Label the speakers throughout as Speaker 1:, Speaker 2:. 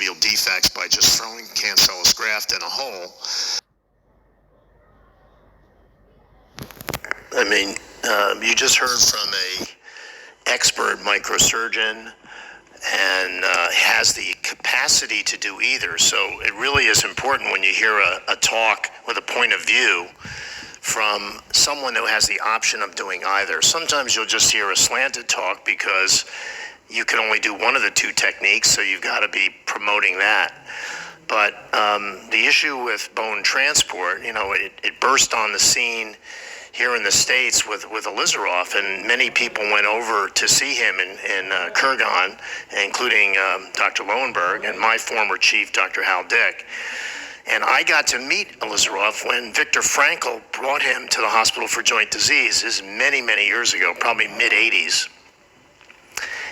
Speaker 1: tibial defects by just throwing cancellous graft in a hole. I mean, you just heard from a expert microsurgeon and has the capacity to do either. So it really is important when you hear a talk with a point of view from someone who has the option of doing either. Sometimes you'll just hear a slanted talk because you can only do one of the two techniques, so you've got to be promoting that. But the issue with bone transport, you know, it burst on the scene here in the States with Elizarov, and many people went over to see him in Kurgan, including Dr. Lowenberg and my former chief, Dr. Hal Dick. And I got to meet Elizarov when Viktor Frankl brought him to the Hospital for Joint Disease. This is many, many years ago, probably mid-'80s.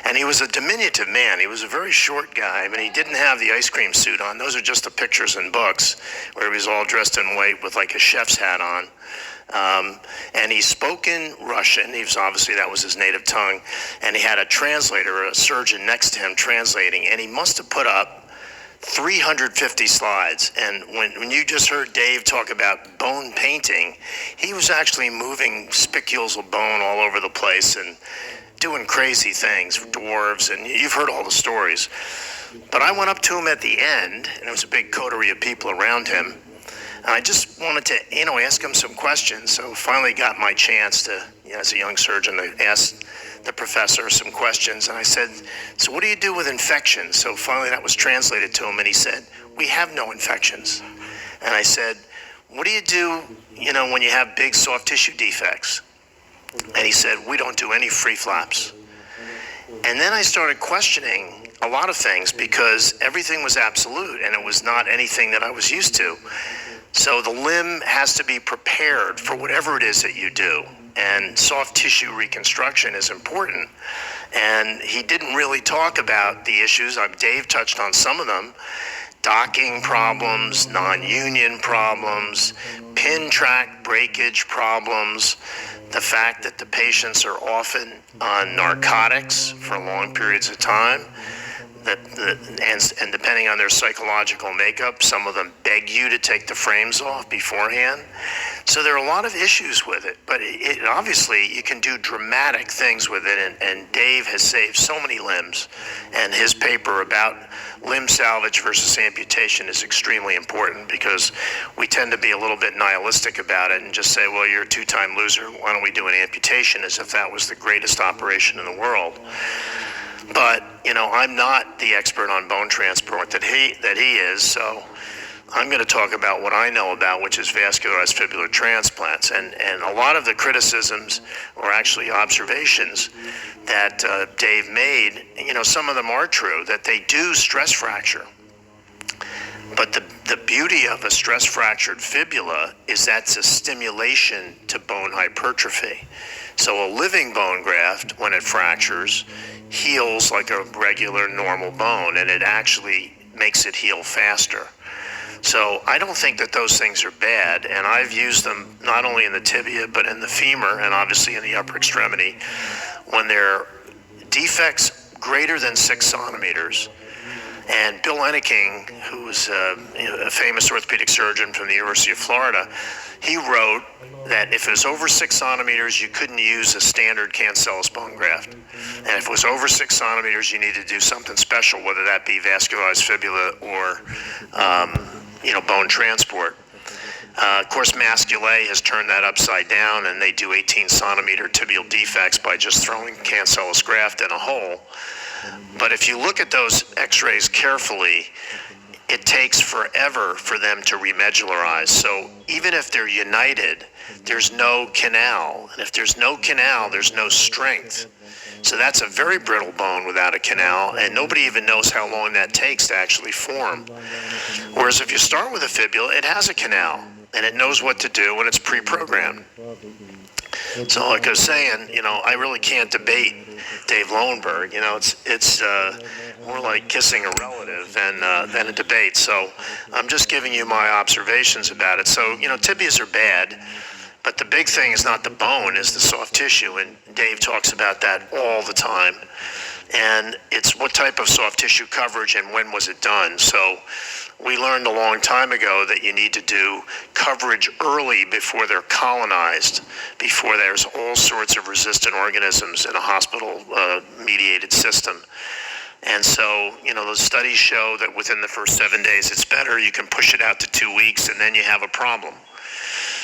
Speaker 1: And he was a diminutive man. He was a very short guy, but he didn't have the ice cream suit on. Those are just the pictures in books where he was all dressed in white with like a chef's hat on. And he spoke in Russian. He was obviously, that was his native tongue. And he had a translator, a surgeon next to him translating. And he must have put up 350 slides. And when you just heard Dave talk about bone painting, he was actually moving spicules of bone all over the place and doing crazy things, dwarves, and you've heard all the stories. But I went up to him at the end, and there was a big coterie of people around him. And I just wanted to, ask him some questions. So finally got my chance to, as a young surgeon, to ask the professor some questions. And I said, so what do you do with infections? So finally that was translated to him, and he said, we have no infections. And I said, what do you do, when you have big soft tissue defects? And he said, we don't do any free flaps. And then I started questioning a lot of things because everything was absolute and it was not anything that I was used to. So the limb has to be prepared for whatever it is that you do. And soft tissue reconstruction is important. And he didn't really talk about the issues. Dave touched on some of them. Docking problems, non-union problems, pin track breakage problems, the fact that the patients are often on narcotics for long periods of time, and depending on their psychological makeup, some of them beg you to take the frames off beforehand. So there are a lot of issues with it, but it obviously you can do dramatic things with it, and Dave has saved so many limbs, and his paper about limb salvage versus amputation is extremely important because we tend to be a little bit nihilistic about it and just say, well, you're a two-time loser, why don't we do an amputation, as if that was the greatest operation in the world. But, I'm not the expert on bone transport that he is, so I'm going to talk about what I know about, which is vascularized fibular transplants. And a lot of the criticisms, or actually observations, that Dave made, some of them are true, that they do stress fracture. But the beauty of a stress fractured fibula is that's a stimulation to bone hypertrophy. So a living bone graft, when it fractures, heals like a regular normal bone, and it actually makes it heal faster. So I don't think that those things are bad, and I've used them not only in the tibia, but in the femur, and obviously in the upper extremity, when they're defects greater than 6 centimeters. And Bill Enneking, who's a famous orthopedic surgeon from the University of Florida, he wrote that if it was over 6 centimeters, you couldn't use a standard cancellous bone graft. And if it was over 6 centimeters, you needed to do something special, whether that be vascularized fibula or, bone transport. Of course, Mascule has turned that upside down, and they do 18 centimeter tibial defects by just throwing cancellous graft in a hole. But if you look at those x-rays carefully, it takes forever for them to remedularize. So even if they're united, there's no canal. And if there's no canal, there's no strength. So that's a very brittle bone without a canal, and nobody even knows how long that takes to actually form. Whereas if you start with a fibula, it has a canal, and it knows what to do when it's pre-programmed. So like I was saying, I really can't debate Dave Lowenberg. It's more like kissing a relative than a debate. So I'm just giving you my observations about it. So, tibias are bad, but the big thing is not the bone, is the soft tissue. And Dave talks about that all the time. And it's what type of soft tissue coverage and when was it done. So we learned a long time ago that you need to do coverage early before they're colonized, before there's all sorts of resistant organisms in a hospital-mediated system. And so, those studies show that within the first 7 days it's better. You can push it out to 2 weeks and then you have a problem.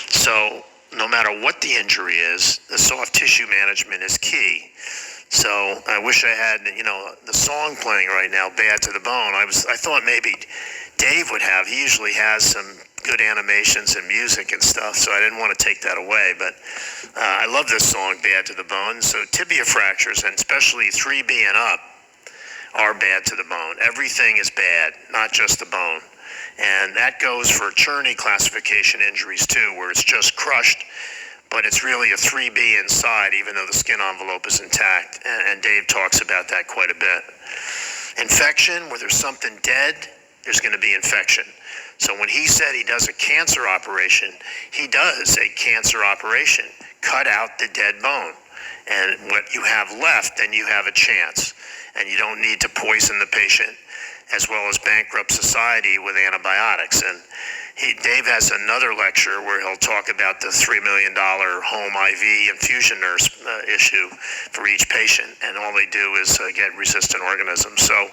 Speaker 1: So no matter what the injury is, the soft tissue management is key. So I wish I had, the song playing right now, Bad to the Bone. I thought maybe Dave would have. He usually has some good animations and music and stuff, so I didn't want to take that away. But I love this song, Bad to the Bone. So tibia fractures, and especially 3B and up, are bad to the bone. Everything is bad, not just the bone. And that goes for Cherney classification injuries too, where it's just crushed, but it's really a 3B inside, even though the skin envelope is intact. And Dave talks about that quite a bit. Infection, where there's something dead, there's going to be infection. So when he said he does a cancer operation, he does a cancer operation. Cut out the dead bone. And what you have left, then you have a chance. And you don't need to poison the patient, as well as bankrupt society with antibiotics. And Dave has another lecture where he'll talk about the $3 million home IV infusion nurse issue for each patient, and all they do is get resistant organisms. So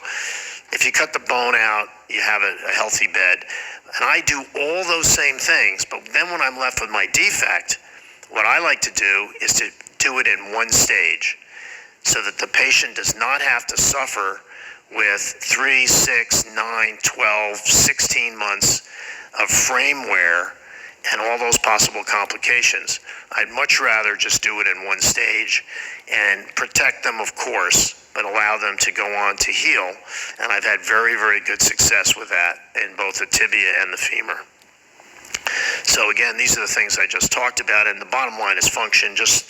Speaker 1: if you cut the bone out, you have a healthy bed. And I do all those same things, but then when I'm left with my defect, what I like to do is to do it in one stage, so that the patient does not have to suffer with 3, 6, 9, 12, 16 months of frame wear and all those possible complications. I'd much rather just do it in one stage and protect them, of course, but allow them to go on to heal. And I've had very, very good success with that in both the tibia and the femur. So again, these are the things I just talked about, and the bottom line is function. Just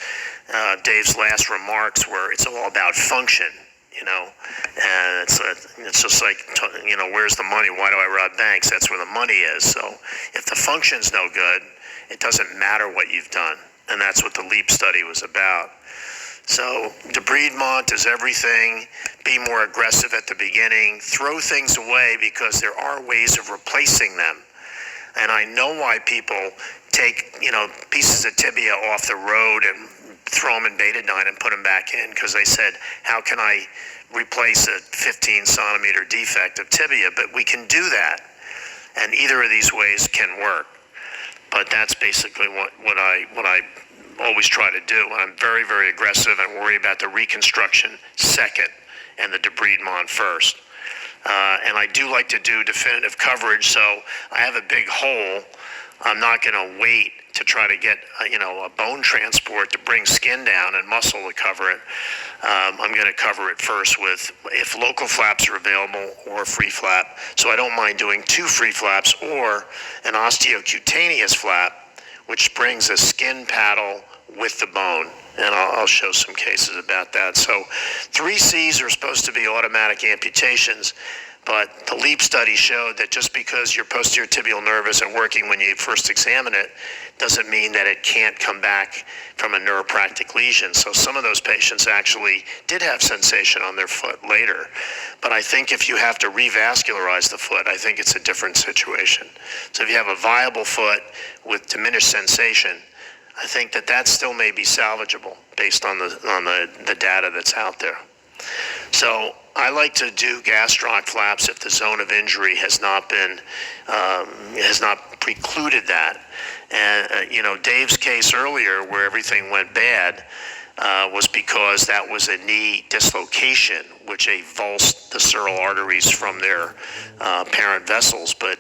Speaker 1: Dave's last remarks were it's all about function, and it's just like, where's the money? Why do I rob banks? That's where the money is. So if the function's no good, it doesn't matter what you've done, and that's what the LEAP study was about. So debridement is everything. Be more aggressive at the beginning. Throw things away because there are ways of replacing them. And I know why people take, pieces of tibia off the road and throw them in betadine and put them back in, because they said, how can I replace a 15 centimeter defect of tibia? But we can do that, and either of these ways can work. But that's basically what I always try to do. I'm very, very aggressive and worry about the reconstruction second and the debridement first. And I do like to do definitive coverage, so I have a big hole. I'm not going to wait to try to get a bone transport to bring skin down and muscle to cover it. I'm going to cover it first with, if local flaps are available, or a free flap. So I don't mind doing 2 free flaps or an osteocutaneous flap, which brings a skin paddle with the bone. And I'll show some cases about that. So 3 Cs are supposed to be automatic amputations, but the LEAP study showed that just because your posterior tibial nerve isn't working when you first examine it, doesn't mean that it can't come back from a neuropractic lesion. So some of those patients actually did have sensation on their foot later. But I think if you have to revascularize the foot, I think it's a different situation. So if you have a viable foot with diminished sensation, I think that still may be salvageable based on the data that's out there. So I like to do gastroc flaps if the zone of injury has not precluded that. And Dave's case earlier, where everything went bad, was because that was a knee dislocation, which avulsed the sural arteries from their parent vessels. But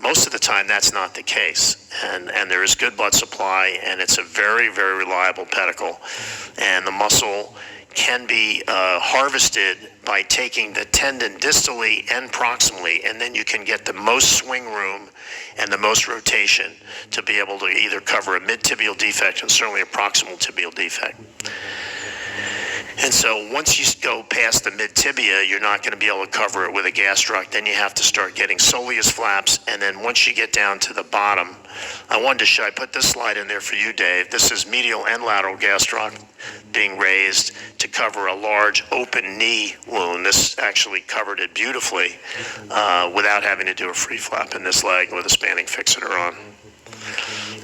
Speaker 1: most of the time, that's not the case, and there is good blood supply, and it's a very, very reliable pedicle, and the muscle can be harvested by taking the tendon distally and proximally, and then you can get the most swing room and the most rotation to be able to either cover a mid-tibial defect and certainly a proximal tibial defect. And so once you go past the mid-tibia, you're not going to be able to cover it with a gastroc. Then you have to start getting soleus flaps. And then once you get down to the bottom, I wanted to show, I put this slide in there for you, Dave. This is medial and lateral gastroc being raised to cover a large open knee wound. This actually covered it beautifully without having to do a free flap in this leg with a spanning fixator on.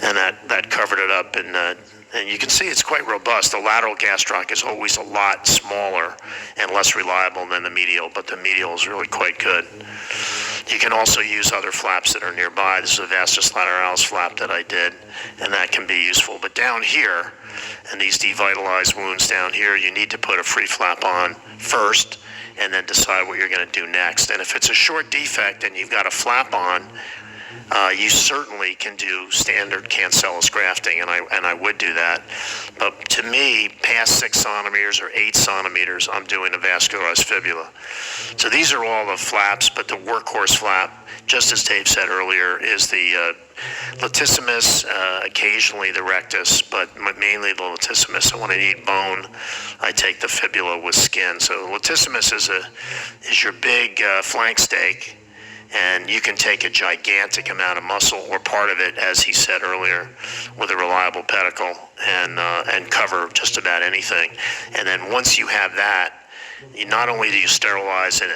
Speaker 1: And that covered it up, and you can see it's quite robust. The lateral gastroc is always a lot smaller and less reliable than the medial, but the medial is really quite good. You can also use other flaps that are nearby. This is a vastus lateralis flap that I did, and that can be useful. But down here, and these devitalized wounds down here, you need to put a free flap on first and then decide what you're going to do next. And if it's a short defect and you've got a flap on, you certainly can do standard cancellous grafting, and I would do that. But to me, past 6 centimeters or 8 centimeters, I'm doing a vascularized fibula. So these are all the flaps, but the workhorse flap, just as Dave said earlier, is the latissimus, occasionally the rectus, but mainly the latissimus. So when I need bone, I take the fibula with skin. So latissimus is your big flank steak. And you can take a gigantic amount of muscle or part of it, as he said earlier, with a reliable pedicle and cover just about anything. And then once you have that, not only do you sterilize an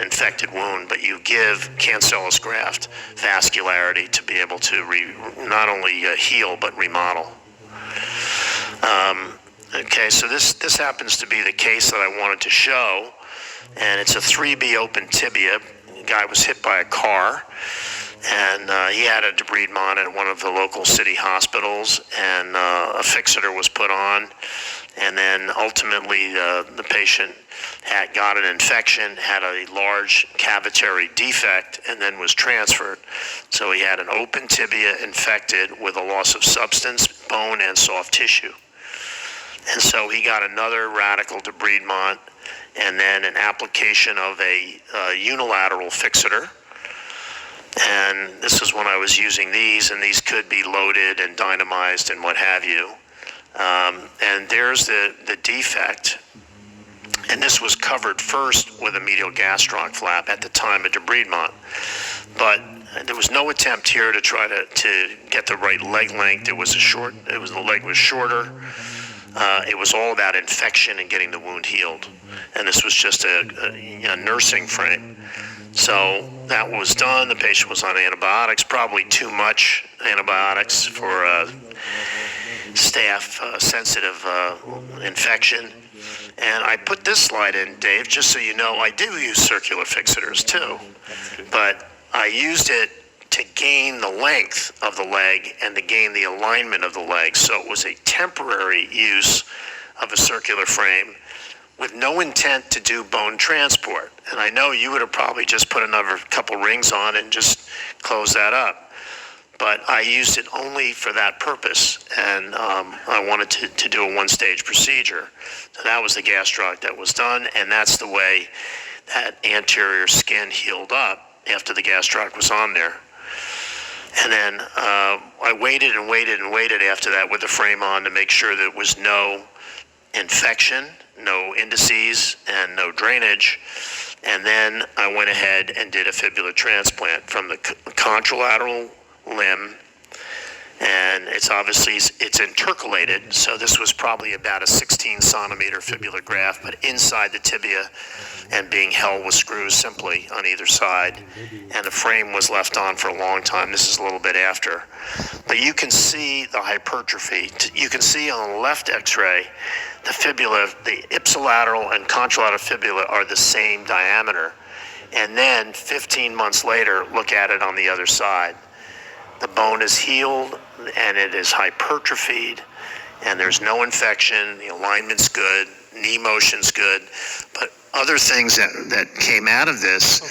Speaker 1: infected wound, but you give cancellous graft vascularity to be able to not only heal but remodel. Okay, so this happens to be the case that I wanted to show, and it's a 3B open tibia. Guy was hit by a car, and he had a debridement at one of the local city hospitals, and a fixator was put on, and then ultimately the patient had got an infection, had a large cavitary defect, and then was transferred. So he had an open tibia infected with a loss of substance, bone, and soft tissue. And so he got another radical debridement, and then an application of a unilateral fixator. And this is when I was using these, and these could be loaded and dynamized and what have you. And there's the defect. And this was covered first with a medial gastroc flap at the time of debridement. But there was no attempt here to try to get the right leg length. The leg was shorter. It was all about infection and getting the wound healed. And this was just a nursing frame. So that was done. The patient was on antibiotics, probably too much antibiotics for staph-sensitive infection. And I put this slide in, Dave, just so you know, I do use circular fixators too. But I used it to gain the length of the leg and to gain the alignment of the leg. So it was a temporary use of a circular frame with no intent to do bone transport. And I know you would have probably just put another couple rings on and just close that up. But I used it only for that purpose, and I wanted to do a one-stage procedure. So that was the gastroc that was done, and that's the way that anterior skin healed up after the gastroc was on there. And then I waited and waited and waited after that with the frame on to make sure there was no infection, no indices, and no drainage. And then I went ahead and did a fibula transplant from the contralateral limb, and it's intercalated, so this was probably about a 16 centimeter fibular graft, but inside the tibia and being held with screws simply on either side, and the frame was left on for a long time. This is a little bit after, but you can see the hypertrophy. You can see on the left x-ray the fibula, the ipsilateral and contralateral fibula are the same diameter, and then 15 months later look at it on the other side. The bone is healed and it is hypertrophied, and there's no infection. The alignment's good, knee motion's good, but other things that came out of this,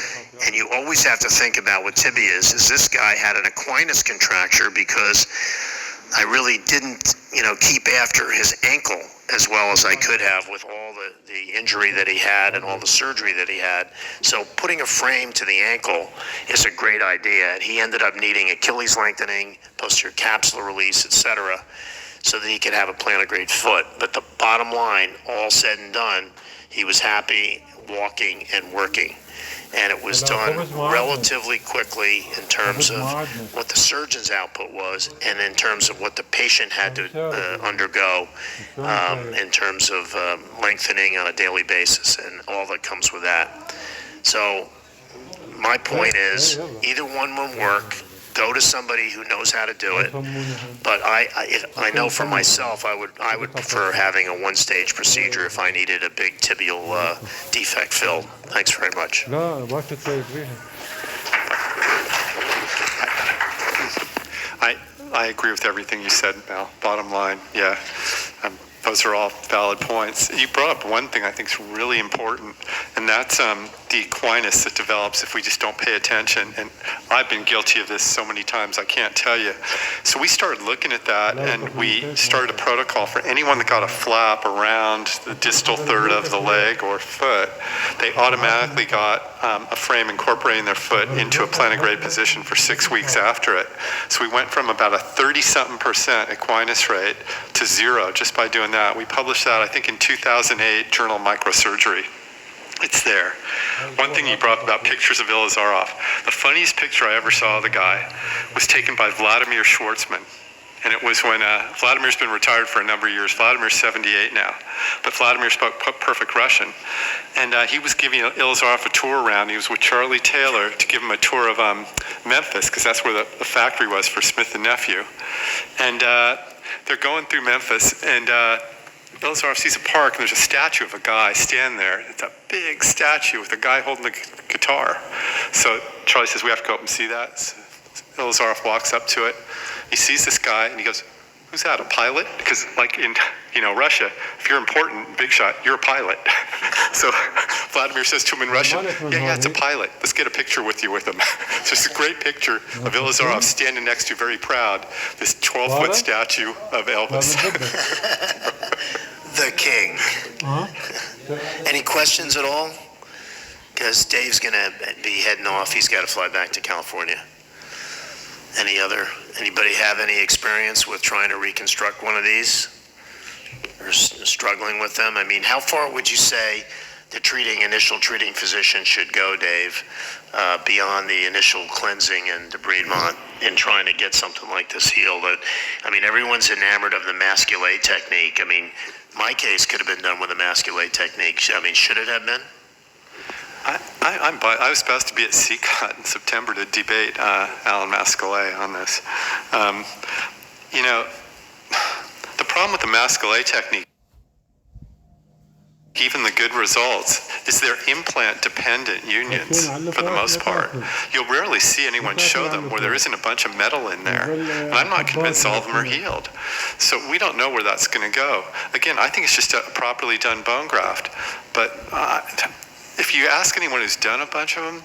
Speaker 1: and you always have to think about with tibias, is this guy had an equinus contracture because I really didn't, keep after his ankle as well as I could have with all the injury that he had and all the surgery that he had. So putting a frame to the ankle is a great idea. And he ended up needing Achilles lengthening, posterior capsular release, etc. so that he could have a plantar foot. But the bottom line, all said and done, he was happy walking and working. And it was done relatively quickly in terms of what the surgeon's output was, and in terms of what the patient had to undergo in terms of lengthening on a daily basis and all that comes with that. So my point is, either one will work. Go to somebody who knows how to do it. But I know for myself, I would prefer having a one-stage procedure if I needed a big tibial defect filled. Thanks very much.
Speaker 2: I agree with everything you said, Mel. Bottom line, yeah. Those are all valid points. You brought up one thing I think is really important, and that's the equinus that develops if we just don't pay attention. And I've been guilty of this so many times, I can't tell you. So we started looking at that, and we started a protocol for anyone that got a flap around the distal third of the leg or foot. They automatically got a frame incorporating their foot into a plantigrade position for 6 weeks after it. So we went from about a 30-something% equinus rate to 0 just by doing that. We published that, I think, in 2008, Journal of Microsurgery. It's there. One thing you brought up about pictures of Ilizarov. The funniest picture I ever saw of the guy was taken by Vladimir Schwartzman. And it was when Vladimir's been retired for a number of years. Vladimir's 78 now. But Vladimir spoke perfect Russian. And he was giving Ilizarov a tour around. He was with Charlie Taylor to give him a tour of Memphis, because that's where the factory was for Smith & Nephew. And they're going through Memphis, and Ilizarov sees a park, and there's a statue of a guy standing there. It's a big statue with a guy holding a guitar. So Charlie says, we have to go up and see that. So Ilizarov walks up to it. He sees this guy, and he goes, who's that, a pilot? Because like in Russia, if you're important, big shot, you're a pilot. So Vladimir says to him in Russian, yeah, it's a pilot. Let's get a picture with him. So it's a great picture of Ilizarov standing next to, very proud, this 12-foot statue of Elvis.
Speaker 1: The king. Any questions at all? Because Dave's going to be heading off. He's got to fly back to California. Anybody have any experience with trying to reconstruct one of these? Or struggling with them? I mean, how far would you say the initial treating physician should go, Dave, beyond the initial cleansing and debridement in trying to get something like this healed? I mean, everyone's enamored of the masculate technique. I mean, my case could have been done with a masculate technique. I mean, should it have been?
Speaker 2: I was supposed to be at CCOT in September to debate Alan Mascalet on this. The problem with the Mascalet technique, even the good results, is they're implant-dependent unions for the most part. You'll rarely see anyone show them where there isn't a bunch of metal in there. And I'm not convinced all of them are healed. So we don't know where that's going to go. Again, I think it's just a properly done bone graft. But if you ask anyone who's done a bunch of them,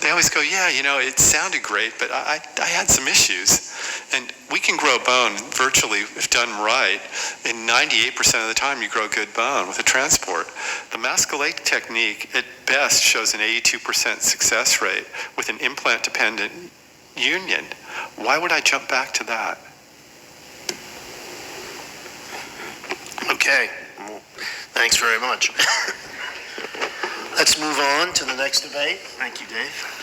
Speaker 2: they always go, yeah, it sounded great, but I had some issues. And we can grow bone virtually, if done right, in 98% of the time you grow good bone with a transport. The Mascalet technique at best shows an 82% success rate with an implant-dependent union. Why would I jump back to that?
Speaker 1: Okay, well, thanks very much. Let's move on to the next debate. Thank you, Dave.